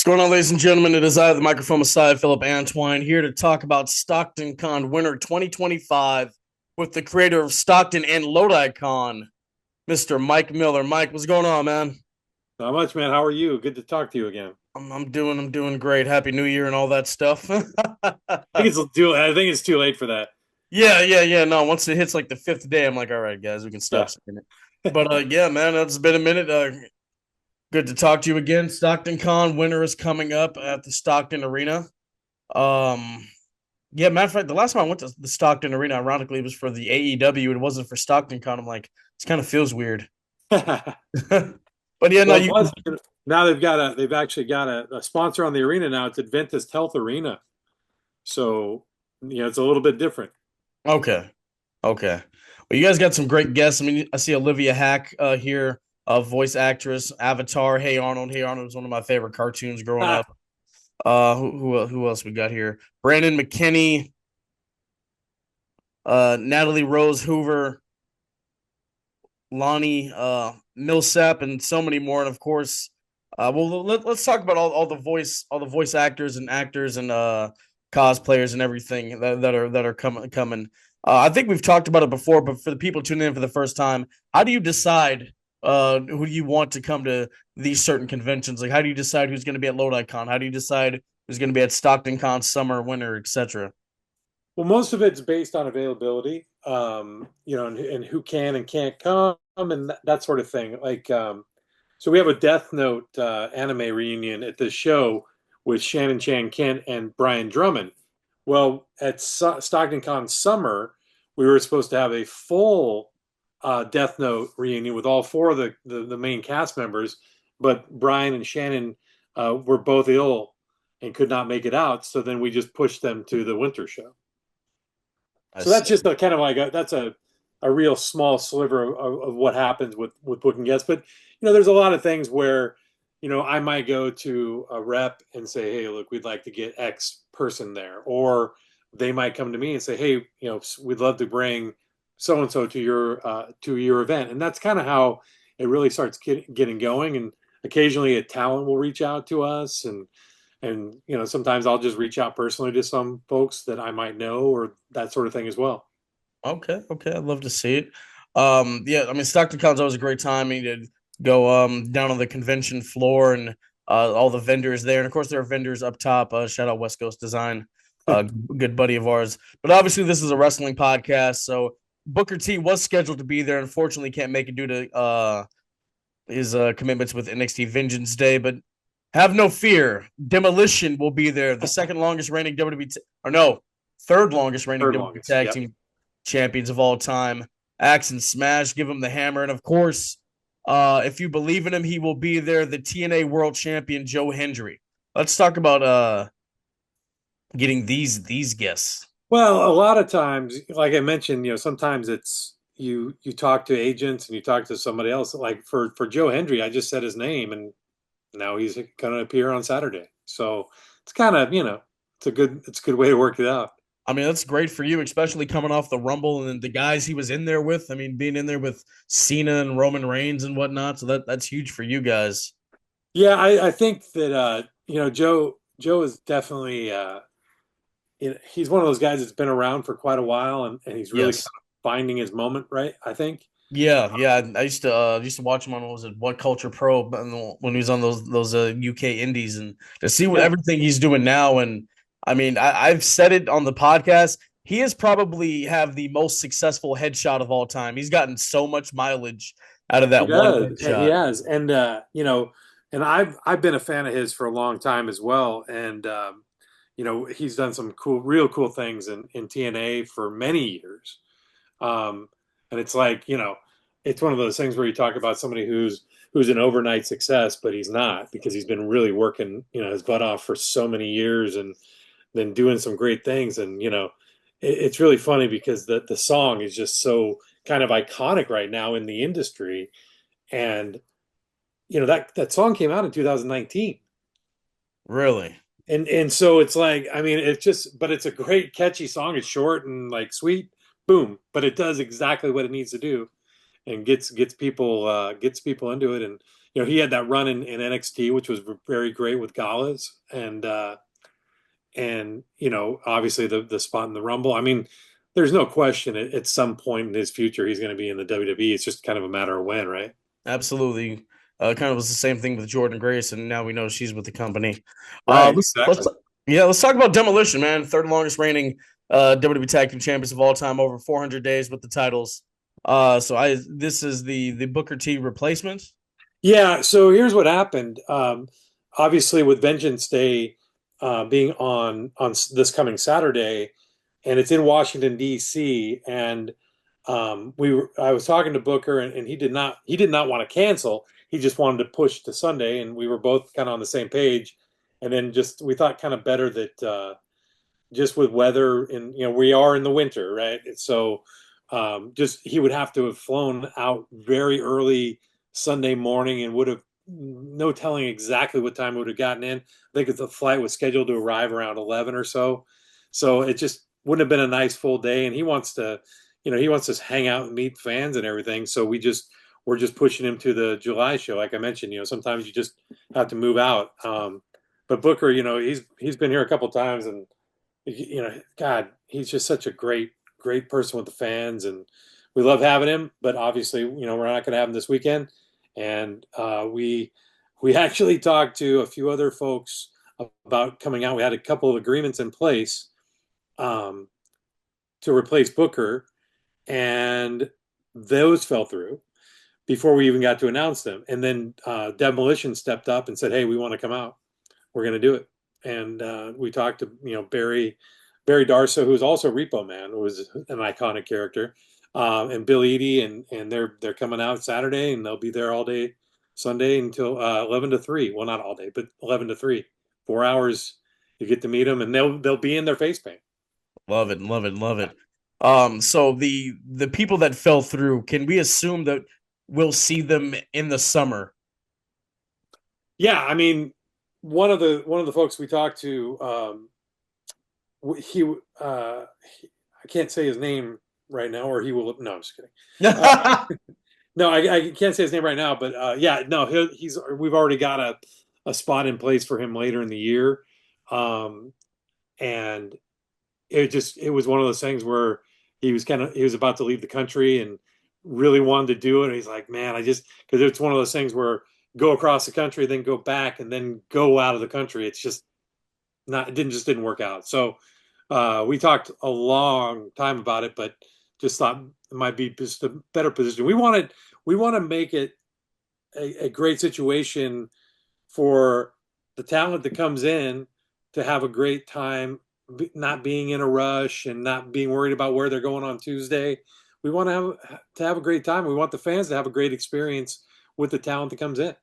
What's going on, ladies and gentlemen? It is I, the microphone Messiah, Phillip Antoine, here to talk about Stockton Con Winter 2025 with the creator of Stockton and Lodi Con, Mr. Mike Miller. Mike, what's going on, man? Not much, man. How are you? Good to talk to you again. I'm doing great. Happy New Year and all that stuff. I think it's too late for that. Yeah. No, once it hits like the fifth day, I'm like, all right, guys, we can stop Yeah. saying it. But yeah, man, it's been a minute. Good to talk to you again. Stockton Con Winter is coming up at the Stockton Arena. Um, Yeah, matter of fact, the last time I went to the Stockton Arena, ironically, it was for the AEW. It wasn't for Stockton Con. I'm like, this kind of feels weird. But yeah, no, Well, you. plus now they've actually got a sponsor on the arena now. It's Adventist Health Arena, so it's a little bit different. Okay, okay. Well, you guys got some great guests. I mean, I see Olivia Hack here, voice actress, Avatar. Hey Arnold. Hey Arnold was one of my favorite cartoons growing Ah, up. Who else we got here? Brandon McKinney, Natalie Rose Hoover, Lonnie Millsap, and so many more. And of course, let's talk about all the voice actors and cosplayers and everything that are coming. I think we've talked about it before, but for the people tuning in for the first time, how do you decide who do you want to come to these certain conventions? Like, how do you decide who's going to be at Lodi Con? How do you decide who's going to be at Stockton Con, summer, winter, etc.? well, most of it's based on availability, and who can and can't come and that sort of thing. So we have a Death Note anime reunion at this show with Shannon Chan Kent and Brian Drummond. Well, at Stockton Con Summer, we were supposed to have a full Death Note reunion with all four of the main cast members, but Brian and Shannon were both ill and could not make it out. So then we just pushed them to the winter show. I So that's see. just a kind of like that's a real small sliver of what happens with booking guests. But there's a lot of things where I might go to a rep and say, hey, look, we'd like to get X person there, or they might come to me and say, hey, we'd love to bring so and so to your event, and that's kind of how it really starts getting going. And occasionally, a talent will reach out to us, and sometimes I'll just reach out personally to some folks that I might know or that sort of thing as well. Okay, I'd love to see it. Yeah, I mean Stockton Con's always a great time. You to go down on the convention floor and all the vendors there, and of course there are vendors up top. Shout out West Coast Design, good buddy of ours. But obviously this is a wrestling podcast, so Booker T was scheduled to be there. Unfortunately, can't make it due to his commitments with NXT Vengeance Day. But have no fear, Demolition will be there. The second longest reigning WWE, or no, third longest reigning Third WWE longest. Tag Yep. Team champions of all time. Axe and Smash, give him the hammer. And of course, if you believe in him, he will be there. The TNA World Champion, Joe Hendry. Let's talk about getting these guests. Well, a lot of times, like I mentioned, sometimes it's you talk to agents and you talk to somebody else. Like for Joe Hendry, I just said his name and now he's going to appear on Saturday. So it's kind of, it's a good way to work it out. I mean, that's great for you, especially coming off the Rumble and the guys he was in there with. I mean, being in there with Cena and Roman Reigns and whatnot. So that's huge for you guys. Yeah, I think that Joe is definitely he's one of those guys that's been around for quite a while and he's really kind Yes. of finding his moment, right? I think. Yeah. I used to watch him on what was it, What Culture Pro, when he was on those UK indies, and to see what Yeah, everything he's doing now. And I mean, I've said it on the podcast. He has probably have the most successful headshot of all time. He's gotten so much mileage out of he that one does. He headshot. has. And and I've been a fan of his for a long time as well. And he's done some real cool things in TNA for many years. Um, and it's like, it's one of those things where you talk about somebody who's an overnight success, but he's not because he's been really working, his butt off for so many years and then doing some great things. And, it's really funny because the song is just so kind of iconic right now in the industry. And, that song came out in 2019. Really. And so it's like, I mean, but it's a great catchy song. It's short and like sweet, boom, but it does exactly what it needs to do and gets people into it. And he had that run in NXT, which was very great with Gallus, and obviously the spot in the Rumble. I mean, there's no question at some point in his future he's going to be in the WWE. It's just kind of a matter of when, right? Absolutely. Kind of was the same thing with Jordan Grace, and now we know she's with the company. Right, Let's exactly. yeah, let's talk about Demolition, man. Third longest reigning WWE Tag Team Champions of all time, over 400 days with the titles. So I this is the Booker T replacement. Yeah, so here's what happened. Obviously, with Vengeance Day being on this coming Saturday, and it's in Washington D.C. and I was talking to Booker, and he did not want to cancel. He just wanted to push to Sunday, and we were both kind of on the same page. And then just we thought kind of better that just with weather, and we are in the winter, right? So just he would have to have flown out very early Sunday morning, and would have no telling exactly what time it would have gotten in. I think the flight was scheduled to arrive around 11 or so. So it just wouldn't have been a nice full day. And he wants to hang out and meet fans and everything. So we're just pushing him to the July show. Like I mentioned, sometimes you just have to move out. But Booker, he's been here a couple times, and God, he's just such a great person with the fans, and we love having him. But obviously, we're not going to have him this weekend. And we actually talked to a few other folks about coming out. We had a couple of agreements in place um, to replace Booker, and those fell through before we even got to announce them. And then Demolition stepped up and said, "Hey, we want to come out. We're going to do it." And we talked to Barry Darso, who's also Repo Man, who was an iconic character, and Bill Eadie, and they're coming out Saturday, and they'll be there all day Sunday until 11 to 3. Well, not all day, but 11 to 3. 4 hours. You get to meet them, and they'll be in their face paint. Love it, love it, love it. So the people that fell through, can we assume that we'll see them in the summer? Yeah, I mean, one of the folks we talked to, he, I can't say his name right now, or he will. No, I'm just kidding. Uh, no, I can't say his name right now, but yeah, no, he's we've already got a spot in place for him later in the year, um, and it was one of those things where he was about to leave the country and really wanted to do it. And he's like, man, because it's one of those things where go across the country, then go back, and then go out of the country. It's just not it didn't work out. So we talked a long time about it, but just thought it might be just a better position. We want to make it a great situation for the talent that comes in to have a great time, not being in a rush and not being worried about where they're going on Tuesday. We want to have a great time. We want the fans to have a great experience with the talent that comes in.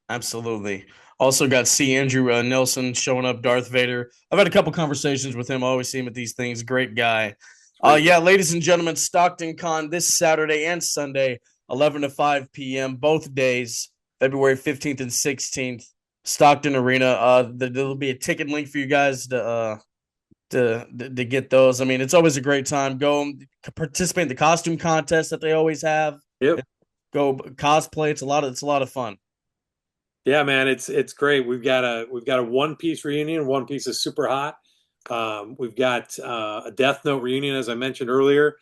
Absolutely. Also got C. Andrew Nelson showing up, Darth Vader. I've had a couple conversations with him. I always see him at these things. Great guy. It's great. Yeah, ladies and gentlemen, Stockton Con this Saturday and Sunday, 11 to 5 p.m., both days, February 15th and 16th, Stockton Arena. There'll be a ticket link for you guys to get those. I mean, it's always a great time. Go participate in the costume contest that they always have. Yep. Go cosplay. It's a lot of fun. Yeah, man, it's great. We've got a One Piece reunion. One Piece is super hot. We've got a Death Note reunion, as I mentioned earlier,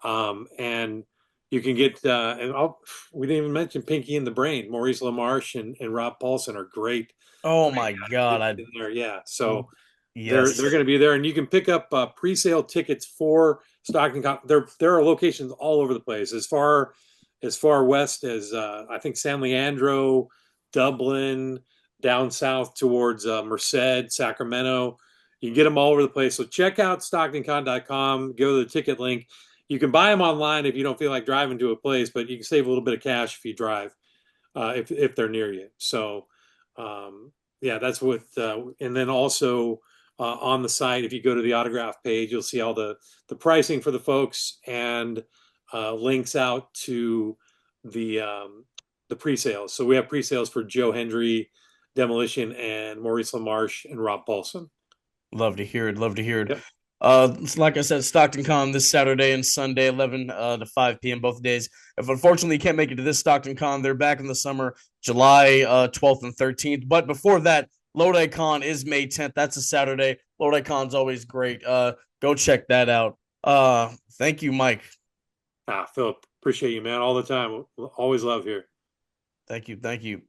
and you can get we didn't even mention Pinky and the Brain. Maurice LaMarche and Rob Paulson are great, Oh great my guys god, I in there. Yeah, so they're yes. going to be there, and you can pick up pre-sale tickets for Stockton. There are locations all over the place, as far west as I think San Leandro, Dublin, down south towards Merced, Sacramento. You can get them all over the place. So check out StocktonCon.com. Go to the ticket link. You can buy them online if you don't feel like driving to a place, but you can save a little bit of cash if you drive, if they're near you. So yeah, that's what. And then also on the site, if you go to the autograph page, you'll see all the pricing for the folks, and links out to the pre-sales. So we have pre-sales for Joe Hendry, Demolition, and Maurice LaMarche and Rob Paulson. Love to hear it. Love to hear it. Yep. Like I said, Stockton Con this Saturday and Sunday, 11 to 5 p.m. both days. If unfortunately you can't make it to this Stockton Con, they're back in the summer, July 12th and 13th. But before that, Lodi Con is May 10th. That's a Saturday. Lodi Con's always great. Go check that out. Thank you, Mike. Philip, appreciate you, man, all the time. Always love here. Thank you. Thank you.